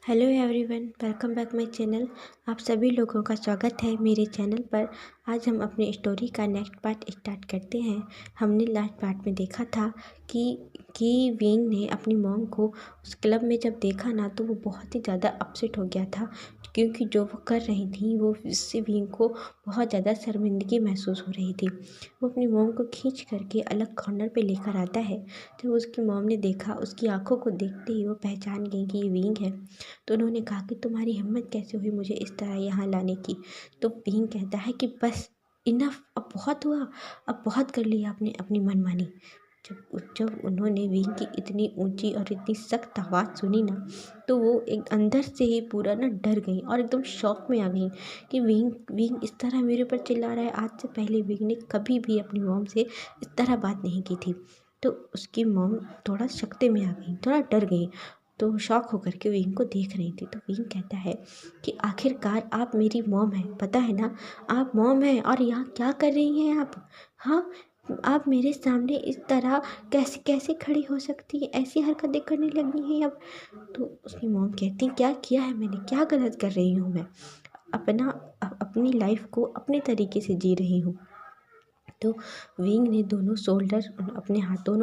Hello everyone, welcome back my channel. आप सभी लोगों का स्वागत है मेरे चैनल पर। आज हम अपनी स्टोरी का नेक्स्ट पार्ट स्टार्ट करते हैं। हमने लास्ट पार्ट में देखा था कि विंग ने अपनी मॉम को उस क्लब में जब देखा ना, तो वो बहुत ही ज़्यादा अपसेट हो गया था, क्योंकि जो वो कर रही थी वो इससे विंग को बहुत ज़्यादा शर्मिंदगी महसूस हो रही थी। वो अपनी मॉम को खींच करके अलग कॉर्नर पे लेकर आता है। जब उसकी मॉम ने देखा, उसकी आंखों को देखते ही वो पहचान गई कि ये विंग है। तो उन्होंने कहा कि तुम्हारी हिम्मत कैसे हुई मुझे इस तरह यहाँ लाने की। तो विंग कहता है कि बस इनफ, अब बहुत हुआ, अब बहुत कर लिया आपने अपनी मनमानी। जब उन्होंने विंग की इतनी ऊंची और इतनी सख्त आवाज़ सुनी ना, तो वो एक अंदर से ही पूरा ना डर गई और एकदम शॉक में आ गई कि विंग विंग इस तरह मेरे ऊपर चिल्ला रहा है। आज से पहले विंग ने कभी भी अपनी मॉम से इस तरह बात नहीं की थी। तो उसकी मॉम थोड़ा शक्ते में आ गई, थोड़ा डर गई। तो शॉक होकर के विंग को देख रही थी। तो विंग कहता है कि आखिरकार आप मेरी मॉम हैं, पता है ना, आप मॉम हैं और यहाँ क्या कर रही हैं आप? हाँ, आप मेरे सामने इस तरह कैसे कैसे खड़ी हो सकती है, ऐसी हरकतें करने लगी हैं अब? तो उसकी मॉम कहती, क्या किया है मैंने, क्या गलत कर रही हूँ मैं? अपनी लाइफ को अपने तरीके से जी रही हूँ। तो विंग ने दोनों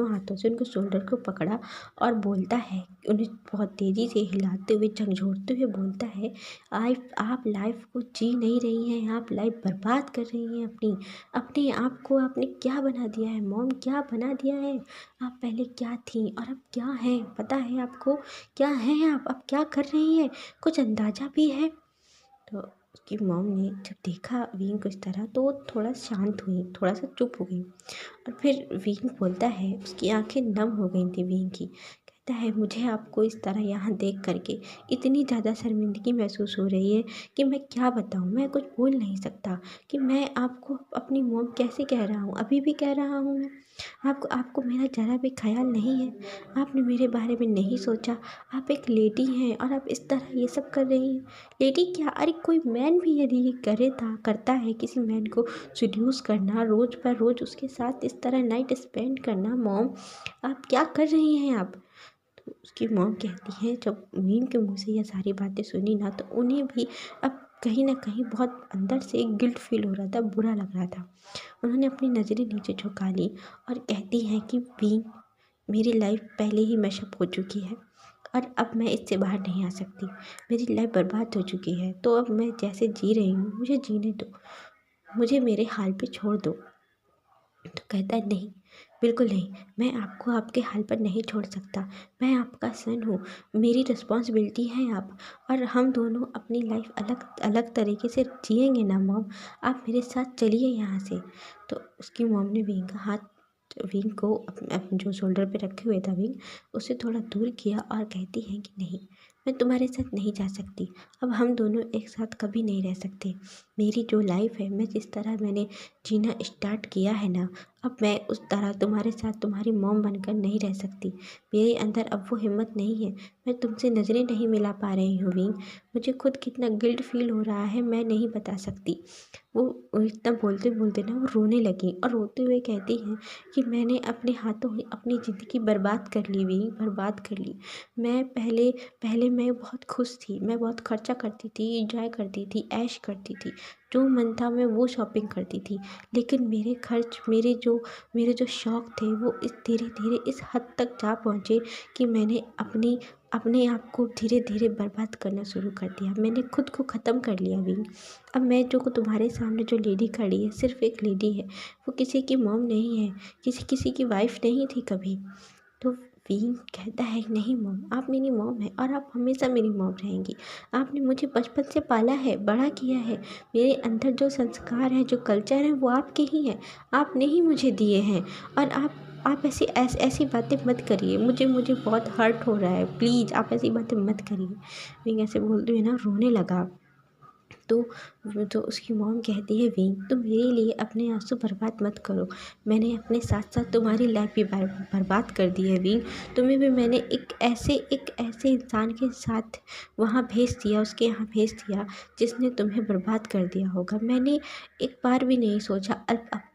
हाथों से उनको शोल्डर को पकड़ा और बोलता है, उन्हें बहुत तेज़ी से हिलाते हुए, झकझोरते हुए बोलता है, आप लाइफ को जी नहीं रही हैं, आप लाइफ बर्बाद कर रही हैं अपनी। अपने आप को आपने क्या बना दिया है मॉम, क्या बना दिया है? आप पहले क्या थी और अब क्या हैं, पता है आपको? क्या हैं आप, अब क्या कर रही हैं, कुछ अंदाज़ा भी है? तो उसकी मॉम ने जब देखा विंग को इस तरह, तो वो थोड़ा शांत हुई, थोड़ा सा चुप हो गई। और फिर विंग बोलता है, उसकी आंखें नम हो गई थी विंग की। कहता है, मुझे आपको इस तरह यहाँ देख करके इतनी ज़्यादा शर्मिंदगी महसूस हो रही है कि मैं क्या बताऊँ, मैं कुछ बोल नहीं सकता कि मैं आपको अपनी मॉम कैसे कह रहा हूँ, अभी भी कह रहा हूँ मैं। आपको आपको मेरा ज़रा भी ख्याल नहीं है, आपने मेरे बारे में नहीं सोचा। आप एक लेडी हैं और आप इस तरह ये सब कर रही हैं। लेडी क्या, अरे कोई मैन भी यदि ये करता है, किसी मैन को सीड्यूस करना, रोज़ पर रोज़ उसके साथ इस तरह नाइट स्पेंड करना, मॉम आप क्या कर रही हैं आप? तो उसकी मॉम कहती है, जब विंग के मुँह से ये सारी बातें सुनी ना, तो उन्हें भी अब कहीं ना कहीं बहुत अंदर से एक गिल्ट फील हो रहा था, बुरा लग रहा था। उन्होंने अपनी नज़रें नीचे झुका ली और कहती हैं कि विंग, मेरी लाइफ पहले ही मैशअप हो चुकी है और अब मैं इससे बाहर नहीं आ सकती। मेरी लाइफ बर्बाद हो चुकी है, तो अब मैं जैसे जी रही हूँ मुझे जीने दो, मुझे मेरे हाल पे छोड़ दो। तो कहता है, नहीं, बिल्कुल नहीं, मैं आपको आपके हाल पर नहीं छोड़ सकता। मैं आपका सन हूँ, मेरी रिस्पॉन्सिबिलिटी है आप, और हम दोनों अपनी लाइफ अलग अलग तरीके से जिएंगे ना मॉम। आप मेरे साथ चलिए यहाँ से। तो उसकी मॉम ने विंग को जो शोल्डर पे रखे हुए था विंग, उससे थोड़ा दूर किया और कहती हैं कि नहीं, मैं तुम्हारे साथ नहीं जा सकती। अब हम दोनों एक साथ कभी नहीं रह सकते। मेरी जो लाइफ है, मैं जिस तरह मैंने जीना स्टार्ट किया है ना, अब मैं उस तरह तुम्हारे साथ तुम्हारी मॉम बनकर नहीं रह सकती। मेरे अंदर अब वो हिम्मत नहीं है। मैं तुमसे नज़रें नहीं मिला पा रही हूँ विंग। मुझे खुद कितना गिल्ट फील हो रहा है, मैं नहीं बता सकती। वो इतना बोलते बोलते ना वो रोने लगी और रोते हुए कहती हैं कि मैंने अपने हाथों ही अपनी ज़िंदगी बर्बाद कर ली विंग, बर्बाद कर ली। मैं पहले पहले मैं बहुत खुश थी, मैं बहुत खर्चा करती थी, इंजॉय करती थी, ऐश करती थी, जो मन था मैं वो शॉपिंग करती थी। लेकिन मेरे जो शौक़ थे वो इस धीरे धीरे इस हद तक जा पहुँचे कि मैंने अपने आप को धीरे धीरे बर्बाद करना शुरू कर दिया। मैंने खुद को ख़त्म कर लिया विंग। अब मैं जो तुम्हारे सामने जो लेडी खड़ी है, सिर्फ एक लेडी है, वो किसी की मॉम नहीं है, किसी की वाइफ नहीं थी कभी। तो विंग कहता है, नहीं मॉम, आप मेरी मॉम हैं और आप हमेशा मेरी मॉम रहेंगी। आपने मुझे बचपन से पाला है, बड़ा किया है। मेरे अंदर जो संस्कार है, जो कल्चर है, वो आपके ही हैं, आपने ही मुझे दिए हैं। और आप ऐसी बातें मत करिए, मुझे बहुत हर्ट हो रहा है, प्लीज़ आप ऐसी बातें मत करिए। विंग ऐसे बोलते हुए ना रोने लगा। तो उसकी मॉम कहती है, विंग तुम मेरे लिए अपने आंसू बर्बाद मत करो, मैंने अपने साथ साथ तुम्हारी लाइफ भी बर्बाद कर दी है विंग। तुम्हें भी मैंने एक ऐसे इंसान के साथ वहाँ भेज दिया, उसके यहाँ भेज दिया जिसने तुम्हें बर्बाद कर दिया होगा। मैंने एक बार भी नहीं सोचा,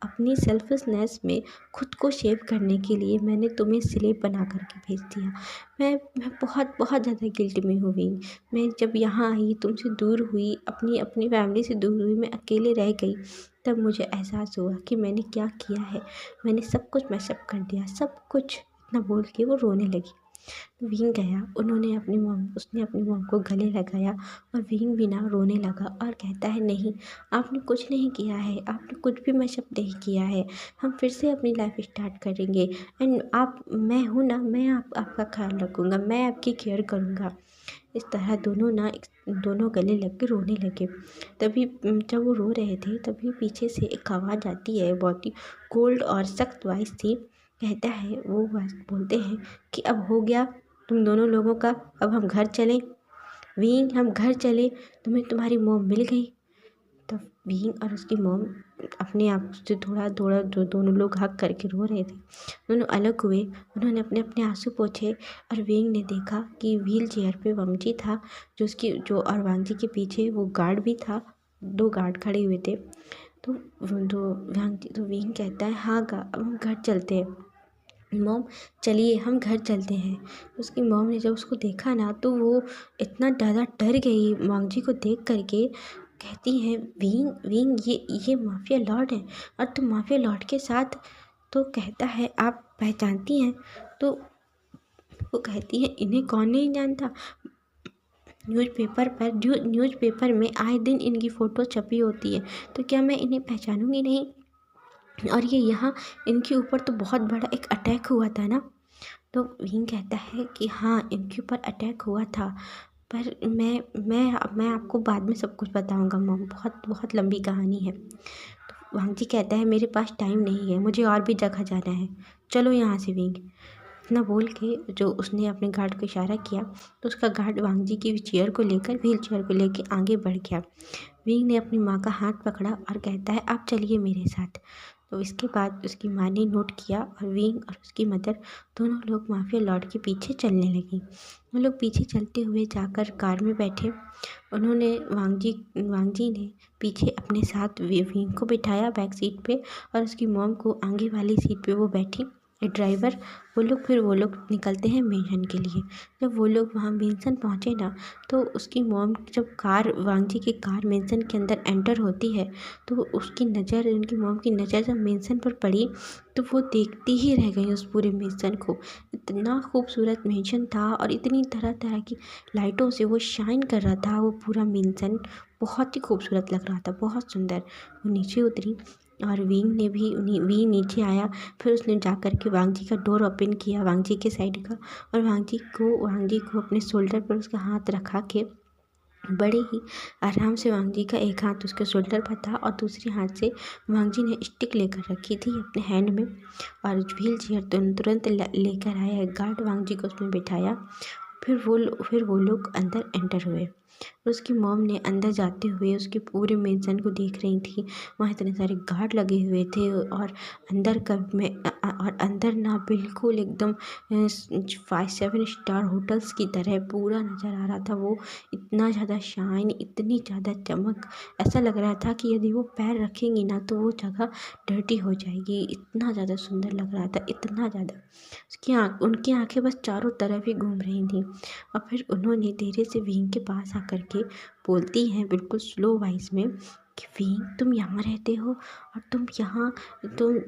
अपनी सेल्फिशनेस में खुद को सेव करने के लिए मैंने तुम्हें स्लेव बना करके भेज दिया। मैं बहुत बहुत ज़्यादा गिल्ट में हूँ विंग। मैं जब यहाँ आई, तुमसे दूर हुई, अपनी फैमिली से दूर हुई, मैं अकेले रह गई, तब मुझे एहसास हुआ कि मैंने क्या किया है। मैंने सब कुछ मैशअप कर दिया, सब कुछ। इतना बोल के वो रोने लगी। विंग गया, उसने अपनी मॉम को गले लगाया और विंग भी ना रोने लगा और कहता है, नहीं आपने कुछ नहीं किया है, आपने कुछ भी मैशअप नहीं किया है, हम फिर से अपनी लाइफ स्टार्ट करेंगे। एंड मैं हूँ ना, मैं आपका ख्याल रखूँगा, मैं आपकी केयर करूँगा। इस तरह दोनों गले लग के रोने लगे। तभी जब वो रो रहे थे, तभी पीछे से एक आवाज़ आती है, बहुत ही कोल्ड और सख्त वॉइस थी। कहता है, वो बोलते हैं कि अब हो गया तुम दोनों लोगों का, अब हम घर चलें विंग, हम घर चले, तुम्हें तुम्हारी मॉम मिल गई। तब विंग और उसकी मॉम अपने आप से थोड़ा थोड़ा दोनों लोग हक करके रो रहे थे। दोनों अलग हुए, उन्होंने अपने अपने आंसू पोंछे और विंग ने देखा कि व्हील चेयर पे वांगजी था, और वांगजी के पीछे वो गार्ड भी था, 2 गार्ड खड़े हुए थे। तो विंग कहता है, हाँ अब हम घर चलते हैं मॉम, चलिए हम घर चलते हैं। उसकी मॉम ने जब उसको देखा ना, तो वो इतना ज़्यादा डर गई वांगजी को देख करके। कहती है, विंग ये माफिया लॉर्ड है और तुम माफिया लॉर्ड के साथ। तो कहता है, आप पहचानती हैं? तो वो कहती है, इन्हें कौन नहीं जानता, न्यूज़पेपर में आए दिन इनकी फ़ोटो छपी होती है, तो क्या मैं इन्हें पहचानूंगी नहीं? और ये यहाँ इनके ऊपर तो बहुत बड़ा एक अटैक हुआ था ना। तो विंग कहता है कि हाँ, इनके ऊपर अटैक हुआ था, पर मैं आपको बाद में सब कुछ बताऊंगा मॉम, बहुत बहुत लंबी कहानी है। तो वांगजी कहता है, मेरे पास टाइम नहीं है, मुझे और भी जगह जाना है, चलो यहाँ से विंग। इतना बोल के जो उसने अपने गार्ड को इशारा किया, तो उसका गार्ड वांगजी की चेयर को लेकर, व्हील चेयर को लेकर आगे बढ़ गया। विंग ने अपनी माँ का हाथ पकड़ा और कहता है, आप चलिए मेरे साथ। तो इसके बाद उसकी माँ ने नोट किया और विंग और उसकी मदर दोनों लोग माफिया लॉर्ड के पीछे चलने लगी। वो लोग पीछे चलते हुए जाकर कार में बैठे। उन्होंने वांगजी ने पीछे अपने साथ विंग को बिठाया बैक सीट पे, और उसकी मॉम को आगे वाली सीट पे वो बैठी ड्राइवर। वो लोग निकलते हैं मेंशन के लिए। जब वो लोग वहाँ मेंशन पहुँचे ना, तो उसकी मॉम जब वांगजी की कार मेंशन के अंदर एंटर होती है, तो उनकी मॉम की नज़र जब मेंशन पर पड़ी, तो वो देखती ही रह गई उस पूरे मेंशन को। इतना खूबसूरत मेंशन था और इतनी तरह तरह की लाइटों से वो शाइन कर रहा था वो पूरा मेंशन, बहुत ही खूबसूरत लग रहा था, बहुत सुंदर। वो नीचे उतरी और विंग नीचे आया। फिर उसने जा कर के वांगजी का डोर ओपन किया, वांगजी के साइड का, और वांगजी को अपने शोल्डर पर उसका हाथ रखा के बड़े ही आराम से वांगजी का एक हाथ उसके शोल्डर पर था और दूसरे हाथ से वांगजी ने स्टिक लेकर रखी थी अपने हैंड में, और व्हील चेयर तुरंत लेकर आया है गार्ड, वांगजी को उसमें बिठाया। फिर वो लोग अंदर एंटर हुए। उसकी मॉम ने अंदर जाते हुए उसके पूरे मेंशन को देख रही थी। वहाँ इतने सारे गार्ड लगे हुए थे और अंदर ना बिल्कुल एकदम 5-7 स्टार होटल्स की तरह पूरा नज़र आ रहा था। वो इतना ज़्यादा शाइन, इतनी ज़्यादा चमक, ऐसा लग रहा था कि यदि वो पैर रखेंगी ना तो वो जगह डर्टी हो जाएगी। इतना ज़्यादा सुंदर लग रहा था, इतना ज़्यादा। उनकी आंखें बस चारों तरफ ही घूम रही थी। और फिर उन्होंने धीरे से विंग के पास आकर के बोलती हैं बिल्कुल स्लो वॉइस में कि विंग, तुम यहाँ रहते हो और तुम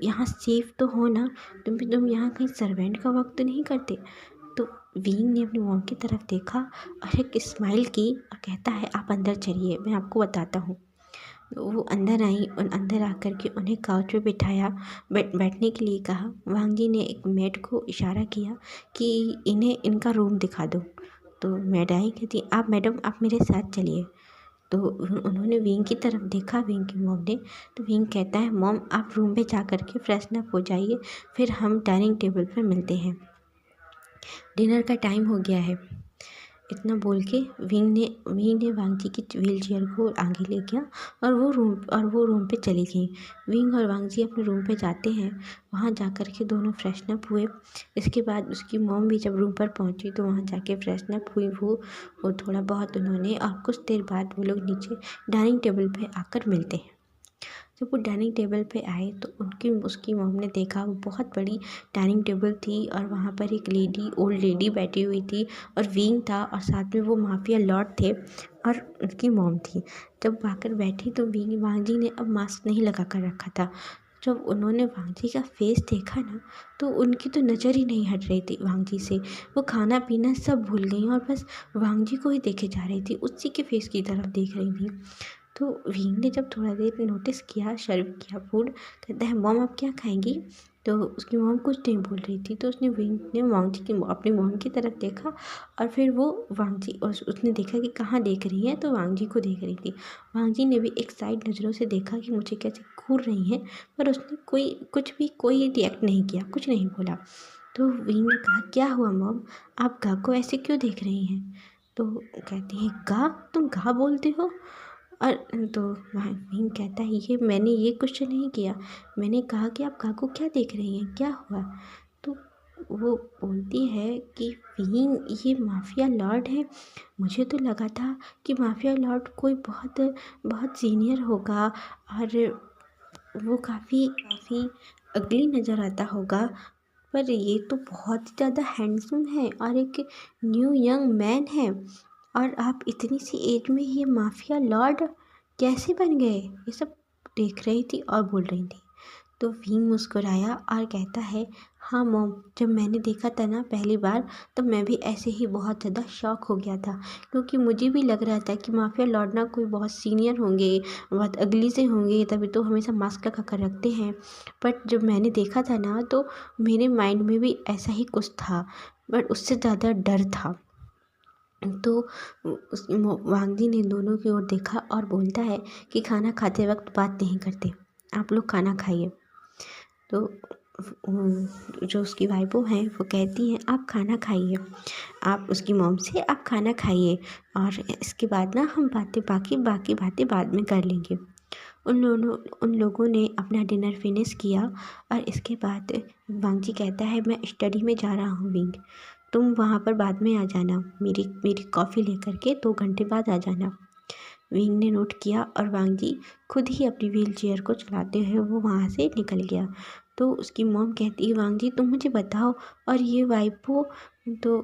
यहाँ सेफ तो हो ना, तुम यहाँ कहीं सर्वेंट का वर्क तो नहीं करते? तो विंग ने अपनी मॉम की तरफ देखा और एक स्माइल की और कहता है, आप अंदर चलिए, मैं आपको बताता हूँ। वो अंदर आई और अंदर आकर के उन्हें काउच पे बिठाया, बैठने के लिए कहा। वांगजी ने एक मेड को इशारा किया कि इनका रूम दिखा दो। तो मेड आई, कहती, मैडम आप मेरे साथ चलिए। तो उन्होंने विंग की तरफ देखा, विंग की मॉम ने। तो विंग कहता है, मॉम आप रूम में जा कर के फ्रेशन अप हो जाइए, फिर हम डाइनिंग टेबल पर मिलते हैं, डिनर का टाइम हो गया है। इतना बोल के विंग ने वांगजी की व्हील चेयर को आगे ले गया और वो रूम पे चली गई। विंग और वांगजी अपने रूम पे जाते हैं। वहाँ जाकर के दोनों फ्रेशन अप हुए। इसके बाद उसकी मॉम भी जब रूम पर पहुँची तो वहाँ जाके फ्रेशन अप हुई वो थोड़ा बहुत उन्होंने, और कुछ देर बाद वो लोग नीचे डाइनिंग टेबल पे आकर मिलते हैं। जब वो डाइनिंग टेबल पे आए तो उसकी मॉम ने देखा वो बहुत बड़ी डाइनिंग टेबल थी और वहाँ पर एक ओल्ड लेडी बैठी हुई थी और विंग था और साथ में वो माफिया लॉर्ड थे और उनकी मॉम थी। जब आकर बैठी तो वांगजी ने अब मास्क नहीं लगा कर रखा था। जब उन्होंने वांगजी का फेस देखा ना तो उनकी तो नज़र ही नहीं हट रही थी वांगजी से। वो खाना पीना सब भूल गई और बस वांगजी को ही देखे जा रही थी, उसी के फेस की तरफ देख रही थी। तो विंग ने जब थोड़ा देर नोटिस किया, सर्व किया फूड, कहता है मॉम आप क्या खाएंगी? तो उसकी मॉम कुछ नहीं बोल रही थी। तो विंग ने अपनी मॉम की तरफ देखा और फिर वो वांगजी, और उसने देखा कि कहाँ देख रही है, तो वांगजी को देख रही थी। वांगजी ने भी एक साइड नज़रों से देखा कि मुझे कैसे घूर रही हैं, पर उसने कोई रिएक्ट नहीं किया, कुछ नहीं बोला। तो विंग ने कहा क्या हुआ मॉम, आप गा को ऐसे क्यों देख रही हैं? तो कहती हैं गा, तुम गा बोलते हो? और तो वहाँ विंग कहता है मैंने ये क्वेश्चन नहीं किया, मैंने कहा कि आप काको क्या देख रही हैं, क्या हुआ? तो वो बोलती है कि विंग ये माफिया लॉर्ड है, मुझे तो लगा था कि माफिया लॉर्ड कोई बहुत बहुत सीनियर होगा और वो काफ़ी अगली नज़र आता होगा, पर ये तो बहुत ज़्यादा हैंडसम है और एक न्यू यंग मैन है, और आप इतनी सी एज में ये माफिया लॉर्ड कैसे बन गए? ये सब देख रही थी और बोल रही थी। तो विंग मुस्कुराया और कहता है हाँ मॉम, जब मैंने देखा था ना पहली बार तब मैं भी ऐसे ही बहुत ज़्यादा शॉक हो गया था, क्योंकि मुझे भी लग रहा था कि माफिया लॉर्ड ना कोई बहुत सीनियर होंगे, बहुत अगली से होंगे, तभी तो हमेशा मास्क लगा कर रखते हैं। बट जब मैंने देखा था ना तो मेरे माइंड में भी ऐसा ही कुछ था, बट उससे ज़्यादा डर था। तो वांगजी ने दोनों की ओर देखा और बोलता है कि खाना खाते वक्त बात नहीं करते, आप लोग खाना खाइए। तो जो उसकी वाइफो हैं वो कहती हैं आप खाना खाइए, आप उसकी मॉम से आप खाना खाइए और इसके बाद ना हम बाकी बातें बाद में कर लेंगे। उन लोगों ने अपना डिनर फिनिश किया और इसके बाद वांगजी कहता है मैं स्टडी में जा रहा हूँ विंग, तुम वहाँ पर बाद में आ जाना, मेरी कॉफ़ी लेकर के 2 घंटे बाद आ जाना। विंग ने नोट किया और वांगजी खुद ही अपनी व्हील चेयर को चलाते हुए वो वहाँ से निकल गया। तो उसकी मॉम कहती है वांगजी तुम मुझे बताओ, और ये वाइफो, तो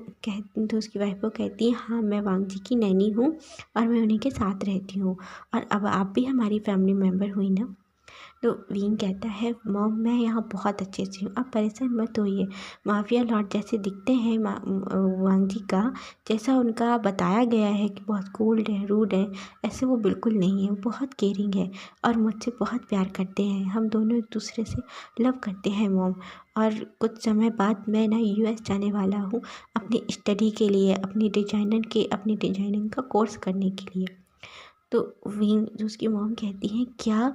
उसकी वाइफो कहती है हाँ मैं वांगजी की नैनी हूँ और मैं उन्हीं के साथ रहती हूँ, और अब आप भी हमारी फैमिली मेम्बर हुई ना। तो विंग कहता है मॉम मैं यहाँ बहुत अच्छे से हूँ, आप परेशान मत होइए, माफिया लॉर्ड जैसे दिखते हैं वांगजी का, जैसा उनका बताया गया है कि बहुत कोल्ड है, रूड है, ऐसे वो बिल्कुल नहीं है, वो बहुत केयरिंग है और मुझसे बहुत प्यार करते हैं, हम दोनों एक दूसरे से लव करते हैं मॉम। और कुछ समय बाद मैं ना US जाने वाला हूँ अपनी स्टडी के लिए, अपनी डिजाइनिंग का कोर्स करने के लिए। तो विंग, जो उसकी मॉम कहती हैं क्या,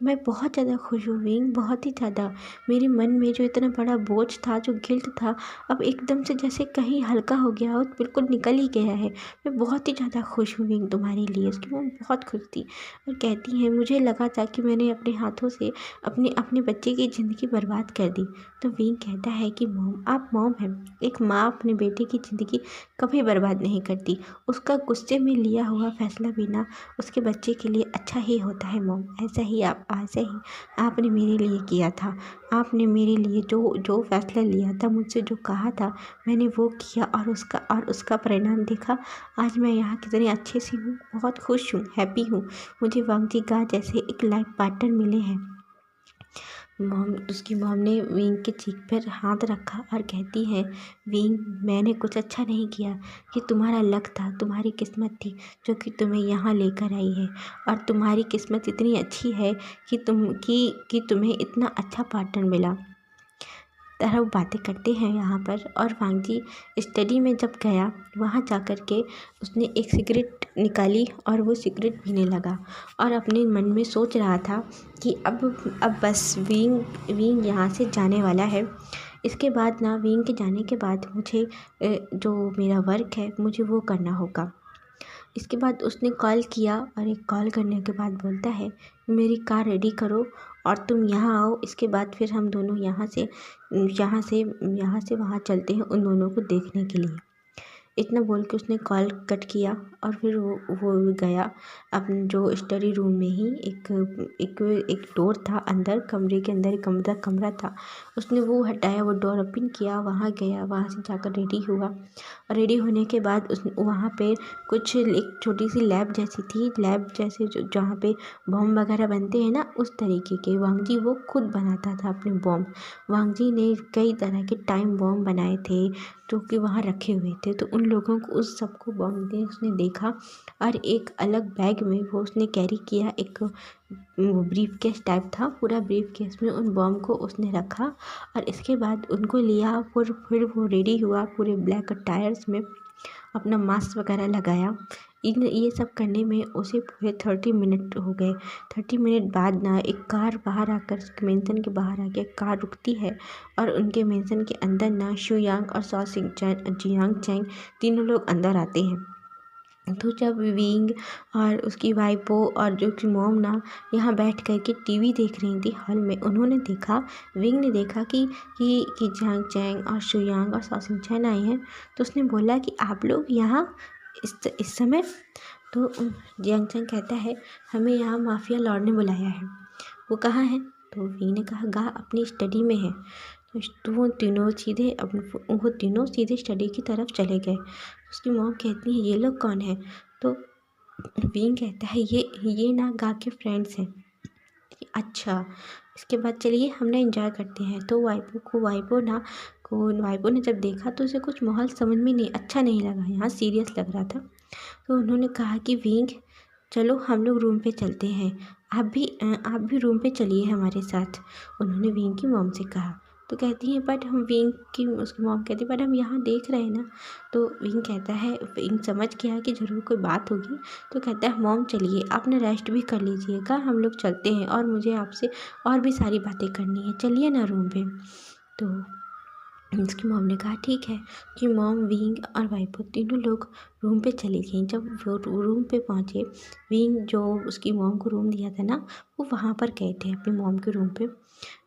मैं बहुत ज़्यादा खुश हूँ विंग, बहुत ही ज़्यादा, मेरे मन में जो इतना बड़ा बोझ था, जो गिल्ट था, अब एकदम से जैसे कहीं हल्का हो गया हो, बिल्कुल निकल ही गया है, मैं बहुत ही ज़्यादा खुश हूँ विंग तुम्हारे लिए। उसकी मॉम बहुत खुश थी और कहती हैं मुझे लगा था कि मैंने अपने हाथों से अपने बच्चे की ज़िंदगी बर्बाद कर दी। तो विंग कहता है कि मॉम आप मॉम हैं, एक माँ अपने बेटे की ज़िंदगी कभी बर्बाद नहीं करती, उसका गुस्से में लिया हुआ फैसला भी ना उसके बच्चे के लिए अच्छा ही होता है मॉम, ऐसे ही आपने मेरे लिए किया था, आपने मेरे लिए जो फैसला लिया था, मुझसे जो कहा था मैंने वो किया और उसका परिणाम देखा, आज मैं यहाँ कितने अच्छे से हूँ, बहुत खुश हूँ, हैप्पी हूँ, मुझे वांगजी गा जैसे एक लाइफ पार्टनर मिले हैं। उसकी मॉम ने विंग के चीख पर हाथ रखा और कहती है विंग मैंने कुछ अच्छा नहीं किया, ये तुम्हारा लक था, तुम्हारी किस्मत थी जो कि तुम्हें यहाँ लेकर आई है, और तुम्हारी किस्मत इतनी अच्छी है कि तुम्हें इतना अच्छा पार्टनर मिला। तरह वो बातें करते हैं यहाँ पर। और वांगजी स्टडी में जब गया, वहाँ जाकर के उसने एक सिगरेट निकाली और वो सिगरेट पीने लगा और अपने मन में सोच रहा था कि अब बस विंग यहाँ से जाने वाला है, इसके बाद ना विंग के जाने के बाद मुझे जो मेरा वर्क है मुझे वो करना होगा। इसके बाद उसने कॉल किया और एक कॉल करने के बाद बोलता है मेरी कार रेडी करो और तुम यहाँ आओ। इसके बाद फिर हम दोनों यहाँ से वहाँ चलते हैं उन दोनों को देखने के लिए। इतना बोल के उसने कॉल कट किया और फिर वो गया अपने जो स्टडी रूम में ही एक डोर था अंदर, कमरे के अंदर एक कमरा था। उसने वो हटाया, वो डोर ओपन किया, वहाँ गया, वहाँ से जाकर रेडी हुआ। और रेडी होने के बाद उस वहाँ पे कुछ एक छोटी सी लैब जैसी थी, लैब जैसे जहाँ पे बॉम्ब वगैरह बनते हैं ना, उस तरीके के वांगजी वो खुद बनाता था अपने बॉम्ब। वांगजी ने कई तरह के टाइम बॉम्ब बनाए थे जो कि वहाँ रखे हुए थे। तो उन लोगों को उस सबको बॉम्ब दे उसने देखा और एक अलग बैग में वो उसने कैरी किया, एक ब्रीफ केस टाइप था, पूरा ब्रीफ केस में उन बॉम्ब को उसने रखा और इसके बाद उनको लिया। फिर वो रेडी हुआ पूरे ब्लैक टायर्स में, अपना मास्क वगैरह लगाया। ये सब करने में उसे पूरे 30 मिनट हो गए। 30 मिनट बाद ना एक कार बाहर आकर मेंशन के बाहर आके कार रुकती है और उनके मेंशन के अंदर ना शुयांग और सॉ जियांग चैंग तीनों लोग अंदर आते हैं। तो जब विंग और उसकी वाइफो और जो उसकी मॉम ना यहाँ बैठ कर के टीवी देख रही थी हॉल में, उन्होंने देखा, विंग ने देखा कि जियांग चैंग और शुयांग और सॉ चैन आए हैं। तो उसने बोला कि आप लोग यहाँ इस समय। तो जियांग चैंग कहता है हमें यहाँ माफिया लॉर्ड ने बुलाया है। वो कहाँ है? तो विंग ने कहा गा अपनी स्टडी में है। तो वो तीनों सीधे स्टडी की तरफ चले गए। उसकी मॉम कहती है ये लोग कौन है? तो विंग कहता है ये ना गा के फ्रेंड्स हैं। अच्छा, इसके बाद चलिए हम ना एंजॉय करते हैं। तो वाइपो ने जब देखा तो उसे कुछ माहौल समझ में अच्छा नहीं लगा, यहाँ सीरियस लग रहा था। तो उन्होंने कहा कि विंग चलो हम लोग रूम पे चलते हैं, आप भी रूम पे चलिए हमारे साथ। उन्होंने विंग की मॉम से कहा। तो कहती है बट हम उसकी मॉम कहती है बट हम यहाँ देख रहे हैं ना। तो विंग समझ गया कि ज़रूर कोई बात होगी। तो कहता है मॉम चलिए आप ना रेस्ट भी कर लीजिएगा, हम लोग चलते हैं और मुझे आपसे और भी सारी बातें करनी है, चलिए ना रूम पे। तो उसकी मॉम ने कहा ठीक है। कि मॉम, विंग और वाइपो तीनों लोग रूम पे चली गई। जब वो रूम पे पहुँचे, विंग जो उसकी मॉम को रूम दिया था ना, वो वहाँ पर गए थे अपनी मॉम के रूम पे।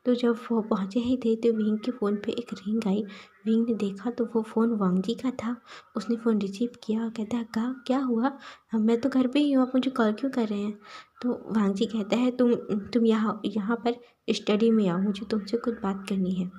तो जब वो पहुँचे ही थे तो विंग के फ़ोन पे एक रिंग आई। विंग ने देखा तो वो फ़ोन वांगजी का था। उसने फ़ोन रिसीव किया और कहता है कहा क्या हुआ? मैं तो घर पे ही हूँ, आप मुझे कॉल क्यों कर रहे हैं? तो वांगजी कहता है तुम यहाँ पर स्टडी में आओ, मुझे तुमसे कुछ बात करनी है।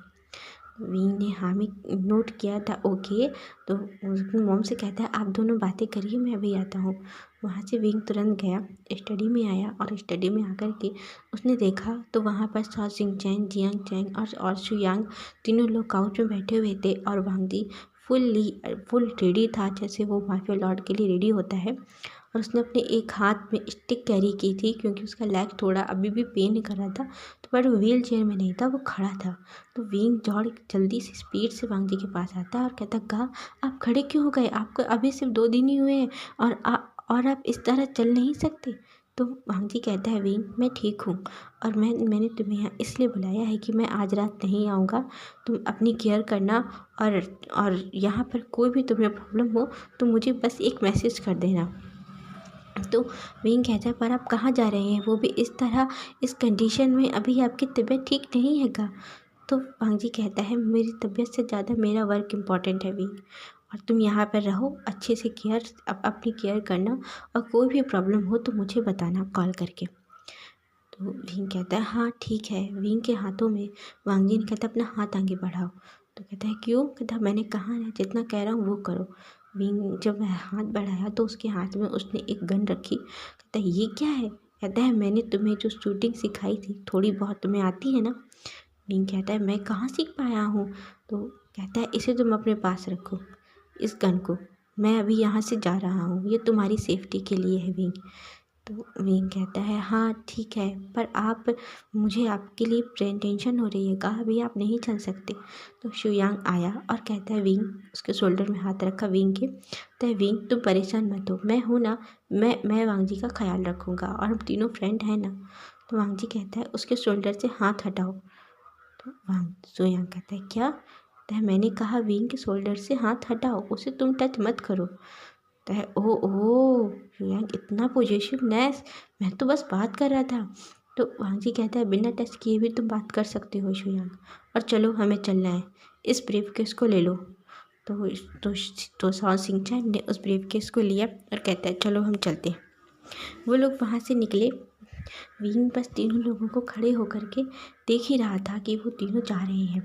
विंग ने हाँ में नोट किया था ओके। तो उसकी मॉम से कहता है आप दोनों बातें करिए, मैं अभी आता हूँ। वहाँ से विंग तुरंत गया, स्टडी में आया और स्टडी में आकर के उसने देखा तो वहाँ पर सॉ चैन, जियांग चैंग और शुयांग तीनों लोग काउच में बैठे हुए थे और वांगजी फुल रेडी था जैसे वो माफिया लॉर्ड के लिए रेडी होता है। और उसने अपने एक हाथ में स्टिक कैरी की थी क्योंकि उसका लेग थोड़ा अभी भी पेन कर रहा था। तो पर वो व्हील चेयर में नहीं था, वो खड़ा था। तो विंग जल्दी से स्पीड से वांगजी के पास आता है और कहता कहा आप खड़े क्यों हो गए? आपको अभी सिर्फ 2 दिन ही हुए हैं और आप इस तरह चल नहीं सकते। तो वांगजी कहता है विंग मैं ठीक हूँ और मैंने तुम्हें यहाँ इसलिए बुलाया है कि मैं आज रात नहीं आऊँगा, तुम अपनी केयर करना और यहाँ पर कोई भी तुम्हें प्रॉब्लम हो तो मुझे बस एक मैसेज कर देना। तो विंग कहता है पर आप कहाँ जा रहे हैं, वो भी इस तरह, इस कंडीशन में? अभी आपकी तबीयत ठीक नहीं है क्या? तो वांगजी कहता है मेरी तबीयत से ज़्यादा मेरा वर्क इम्पॉर्टेंट है विंग, और तुम यहाँ पर रहो, अच्छे से अपनी केयर करना और कोई भी प्रॉब्लम हो तो मुझे बताना कॉल करके। तो विंग कहता है हाँ ठीक है। विंग के हाथों में वांगजी ने कहता अपना हाथ आगे बढ़ाओ। तो कहता है क्यों? कहता मैंने कहा है जितना कह रहा हूँ वो करो। विंग जब हाथ बढ़ाया तो उसके हाथ में उसने एक गन रखी। कहता है ये क्या है? कहता है मैंने तुम्हें जो शूटिंग सिखाई थी थोड़ी बहुत तुम्हें आती है ना? विंग कहता है मैं कहाँ सीख पाया हूँ। तो कहता है इसे तुम अपने पास रखो, इस गन को, मैं अभी यहाँ से जा रहा हूँ, ये तुम्हारी सेफ्टी के लिए है विंग। तो विंग कहता है हाँ ठीक है पर मुझे आपके लिए टेंशन हो रही है, कहा अभी आप नहीं चल सकते। तो शुयांग आया और कहता है विंग, उसके शोल्डर में हाथ रखा विंग के, कहता है विंग तुम परेशान मत हो, मैं हूँ ना, मैं वांगजी का ख्याल रखूँगा और हम तीनों फ्रेंड हैं ना। तो वांगजी कहता है उसके शोल्डर से हाथ हटाओ। वांग सोयांग कहता है क्या? तो मैंने कहा विंग के शोल्डर से हाथ हटाओ, उसे तुम टच मत करो। तो है ओ ओ सोयांग इतना पॉजिटिवनेस, मैं तो बस बात कर रहा था। तो वांग जी कहता है बिना टच किए भी तुम बात कर सकते हो सोयांग, और चलो हमें चलना है, इस ब्रीफकेस को ले लो। तो तो सॉ सिंचैन ने उस ब्रीफकेस को लिया और कहता है चलो हम चलते हैं। वो लोग वहाँ से निकले। विंग बस तीनों लोगों को खड़े होकर के देख ही रहा था कि वो तीनों जा रहे हैं।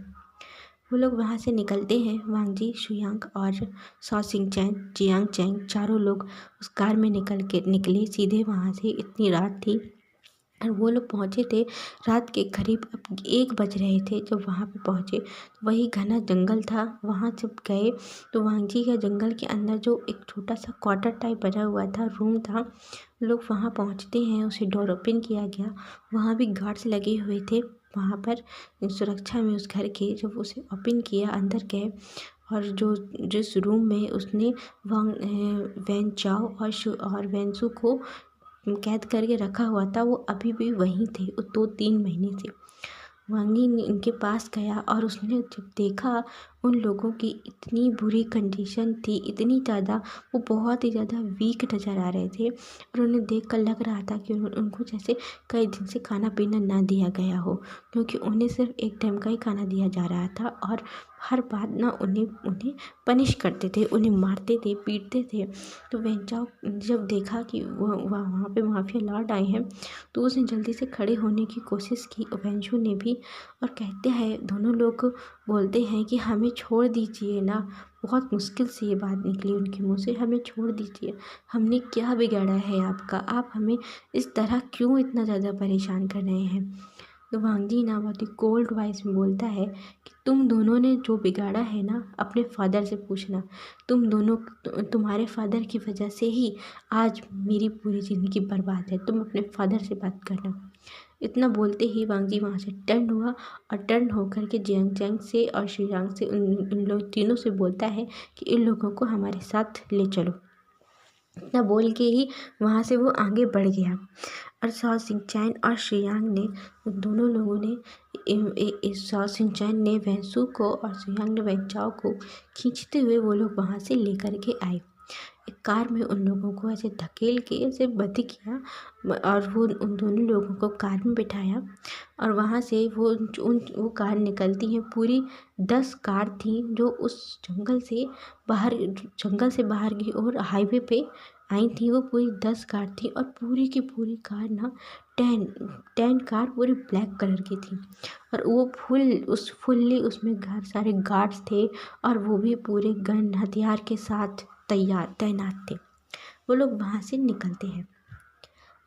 वो लोग वहाँ से निकलते हैं। वांग जी, शुयांग और सॉ सिंचैन, जियांग चैंग चारों लोग उस कार में निकले सीधे वहाँ से। इतनी रात थी और वो लोग पहुँचे थे रात के करीब 1 बज रहे थे जब वहाँ पे पहुँचे। वही घना जंगल था। वहाँ जब गए तो वांग जी का जंगल के अंदर जो एक छोटा सा क्वार्टर टाइप बना हुआ था, रूम था, लोग वहाँ पहुँचते हैं। उसे डोर ओपन किया गया। वहाँ भी गार्ड्स लगे हुए थे वहाँ पर सुरक्षा में उस घर के। जब उसे ओपन किया, अंदर गए और जिस रूम में उसने वांग वैन चाओ और वेंसू को कैद करके रखा हुआ था, वो अभी भी वहीं थे। वो 2-3 महीने से वांगी ने इनके पास गया और उसने जब देखा उन लोगों की इतनी बुरी कंडीशन थी, इतनी ज़्यादा, वो बहुत ही ज़्यादा वीक नज़र आ रहे थे और उन्हें देखकर लग रहा था कि उनको जैसे कई दिन से खाना पीना ना दिया गया हो, क्योंकि उन्हें सिर्फ एक टाइम का ही खाना दिया जा रहा था और हर बात ना उन्हें पनिश करते थे, उन्हें मारते थे, पीटते थे। तो वेंचाओ जब देखा कि वहाँ पे माफिया लॉर्ड आए हैं तो उसने जल्दी से खड़े होने की कोशिश की, वेंचू ने भी। और कहते हैं, दोनों लोग बोलते हैं कि हमें छोड़ दीजिए ना। बहुत मुश्किल से ये बात निकली उनके मुँह से, हमें छोड़ दीजिए, हमने क्या बिगाड़ा है आपका, आप हमें इस तरह क्यों इतना ज़्यादा परेशान कर रहे हैं। तो वांग जी ना बहुत ही कोल्ड वॉइस में बोलता है कि तुम दोनों ने जो बिगाड़ा है ना, अपने फादर से पूछना। तुम्हारे फादर की वजह से ही आज मेरी पूरी ज़िंदगी बर्बाद है, तुम अपने फादर से बात करना। इतना बोलते ही वांग जी वहाँ से टर्न हुआ और टर्न होकर के जियांग चैंग से और शियांग से इन लोग तीनों से बोलता है कि इन लोगों को हमारे साथ ले चलो। इतना बोल के ही वहाँ से वो आगे बढ़ गया और सॉ सिंचैन और शियांग ने, दोनों लोगों ने, सॉ सिंचैन ने वेंसू को और शियांग ने वेंचाओ को खींचते हुए वो लोग वहाँ से लेकर के आए। एक कार में उन लोगों को ऐसे धकेल के ऐसे बंद किया और वो उन दोनों लोगों को कार में बिठाया और वहाँ से वो कार निकलती हैं। पूरी 10 कार थी जो उस जंगल से बाहर की ओर हाईवे पे आई थी। वो पूरी 10 कार थी और पूरी की पूरी कार ना 10 कार पूरी ब्लैक कलर की थी और वो फुल्ली उसमें सारे गार्ड्स थे और वो भी पूरे गन हथियार के साथ तैनात थे। वो लोग वहाँ से निकलते हैं।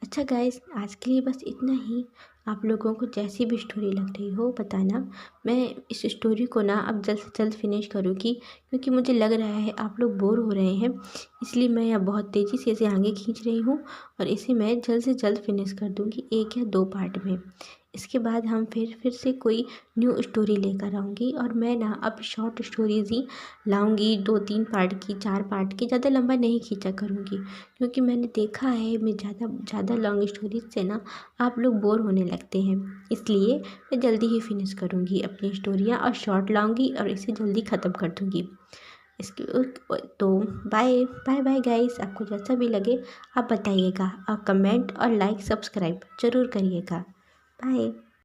अच्छा गाइस, आज के लिए बस इतना ही। आप लोगों को जैसी भी स्टोरी लग रही हो बताना। मैं इस स्टोरी को ना अब जल्द से जल्द फिनिश करूँगी, क्योंकि मुझे लग रहा है आप लोग बोर हो रहे हैं, इसलिए मैं अब बहुत तेज़ी से इसे आगे खींच रही हूँ और इसे मैं जल्द से जल्द फिनिश कर दूँगी 1 या 2 पार्ट में। इसके बाद हम फिर से कोई न्यू स्टोरी लेकर आऊँगी और मैं ना अब शॉर्ट स्टोरीज़ ही लाऊँगी, 2-3 पार्ट की, 4 पार्ट की, ज़्यादा लंबा नहीं खींचा करूँगी, क्योंकि मैंने देखा है मैं ज़्यादा लॉन्ग स्टोरीज से ना आप लोग बोर होने लगते हैं। इसलिए मैं जल्दी ही फिनिश करूँगी अपनी स्टोरियाँ और शॉर्ट लाऊँगी और इसे जल्दी ख़त्म कर दूँगी। तो बाय बाय बाय गाइस। आपको जैसा भी लगे आप बताइएगा और कमेंट और लाइक सब्सक्राइब ज़रूर करिएगा। बाय।